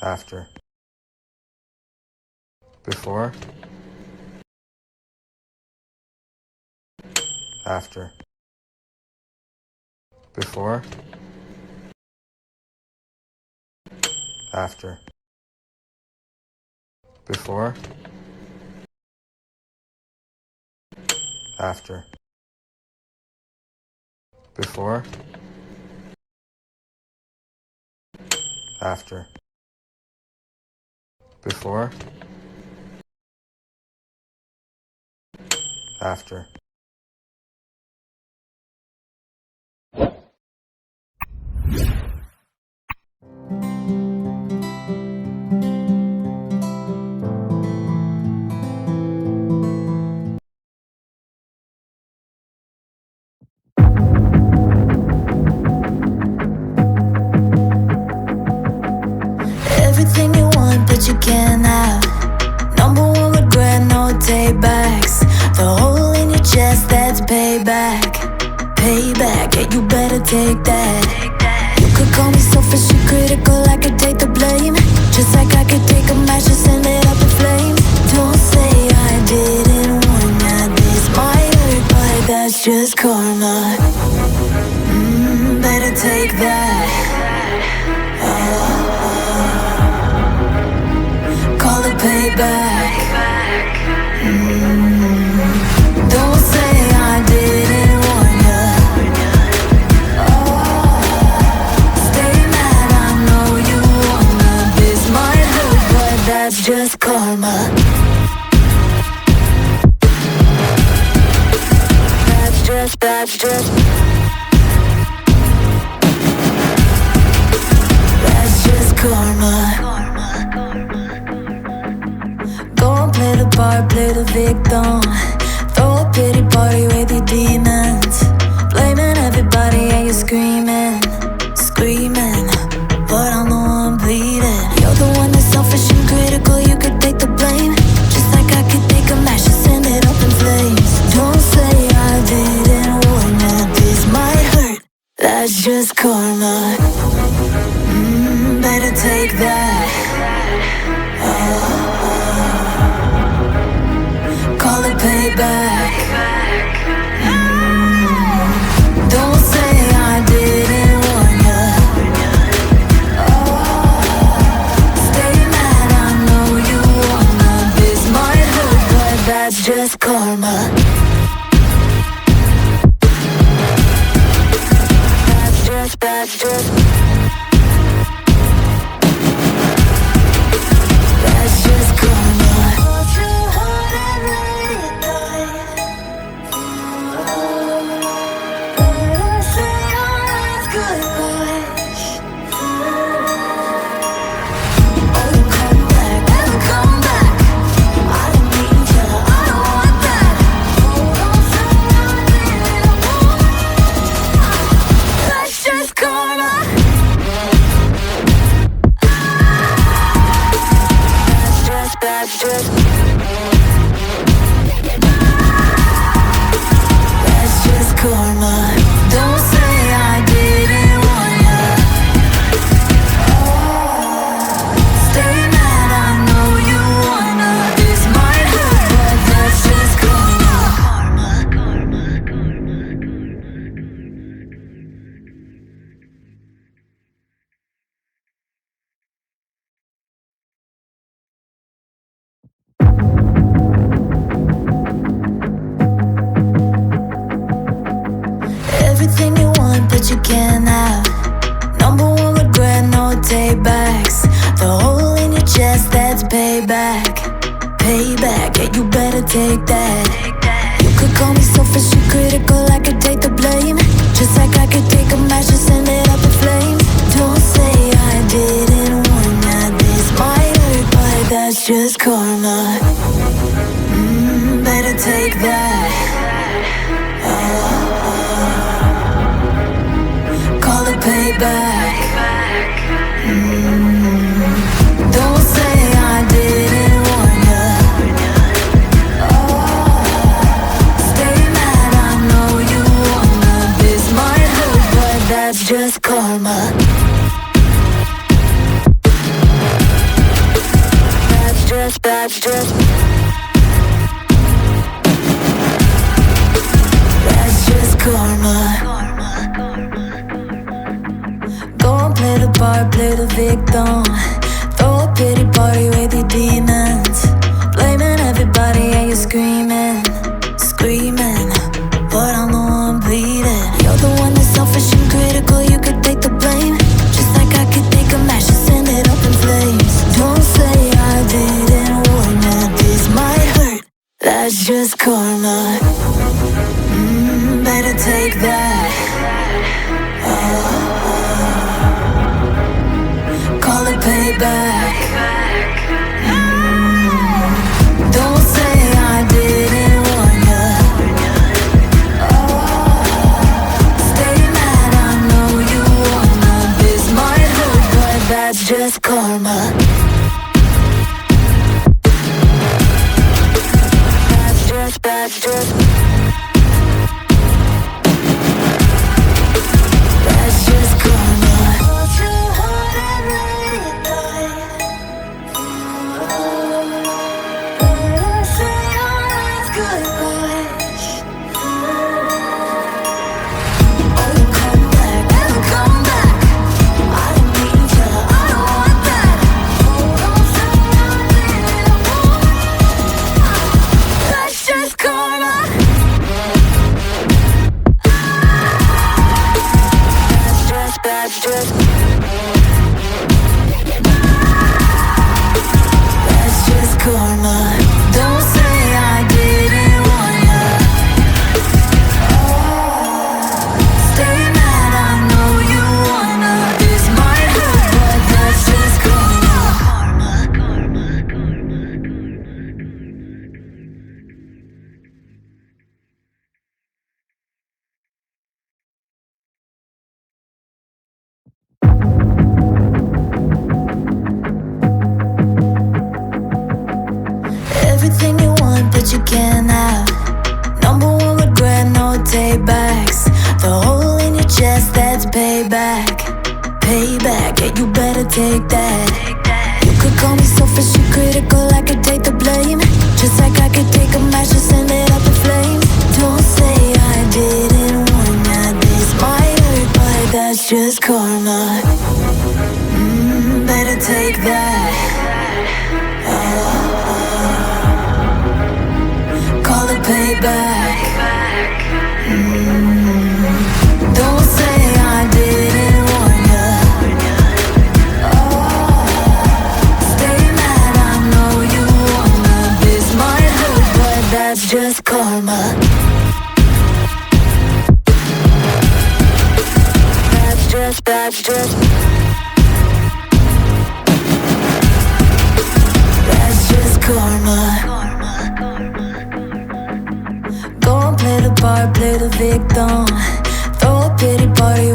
after, before, after, before, after, before, after, before, after, before, after. Everything you want, but you can't have. Number one regret, no takebacks. The hole in your chest, that's payback. Payback, yeah, you better take that. You could call me selfish and critical, I could take the blame. Just like I could take a match and send it up in flames. Don't say I didn't warn ya, this might hurt, but that's just karma. Better take that. Call it payback. Don't say I didn't warn ya. Stay mad, I know you wanna. This might hurt, but that's just karma. That's just karma. Go and play the part, play the victim. Throw a pity party with your demons. Blaming everybody and you're screaming, screaming, but I'm the one bleeding. You're the one that's selfish and critical, you could take the blame. Just like I could take a match and send it up in flames. Don't say I didn't warn ya, this might hurt, that's just karma. Better take that. Call it payback. Don't say I didn't warn ya. Stay mad, I know you wanna. This might hurt, but that's just karma. That's just karma. Hold too hard and let it die. Better say our last goodbyes. Oh, come back, never come back. I don't need ya, I don't want that. Oh, don't say I didn't want ya. That's just karma. That's just karma. Don't say I didn't warn ya. Stay mad, I know you wanna. This might hurt, but that's just karma. Everything you want, but you can't have. Number one regret, no takebacks. The hole in your chest, that's payback. Payback, yeah, you better take that. You could call me selfish and critical, I could take the blame. Just like I could take a match and send it up in flames. Don't say I didn't warn ya, this might hurt, but that's just karma. Better take that. Call it payback. Don't say I didn't warn ya. Stay mad, I know you wanna. This might hurt, but that's just karma. That's just karma. Go and play the part, play the victim. Throw a pity party with your demons. Blaming everybody and you're screaming, screaming, but I'm the one bleeding. You're the one that's selfish and critical, you could take the blame. Just like I could take a match and send it up in flames. Don't say I didn't warn you, this might hurt. That's just karma. Better take that. Call it payback. Don't say I didn't warn ya. Stay mad, I know you wanna. This might hurt, but that's just karma. That's just karma. Go too hard and let it die. Better say our last goodbye. Oh, you come back, never come back. I don't need ya, I don't want that. Oh, don't say I didn't want ya. That's just karma. That's just karma. Don't say I didn't want ya. Stay mad, I know you wanna. This might hurt, but that's just karma. Everything you want, but you can't have. Number one regret, no takebacks. The hole in your chest, that's payback. Payback, yeah, you better take that. You could call me selfish and critical, I could take the blame. Just like I could take a match and send it up in flames. Don't say I didn't warn ya, this might hurt, but that's just karma. Better take that. Call it payback. Don't say I didn't warn ya. Stay mad, I know you wanna. This might hurt, but that's just karma. That's just karma. Go and play the part, play the victim. Throw a pity party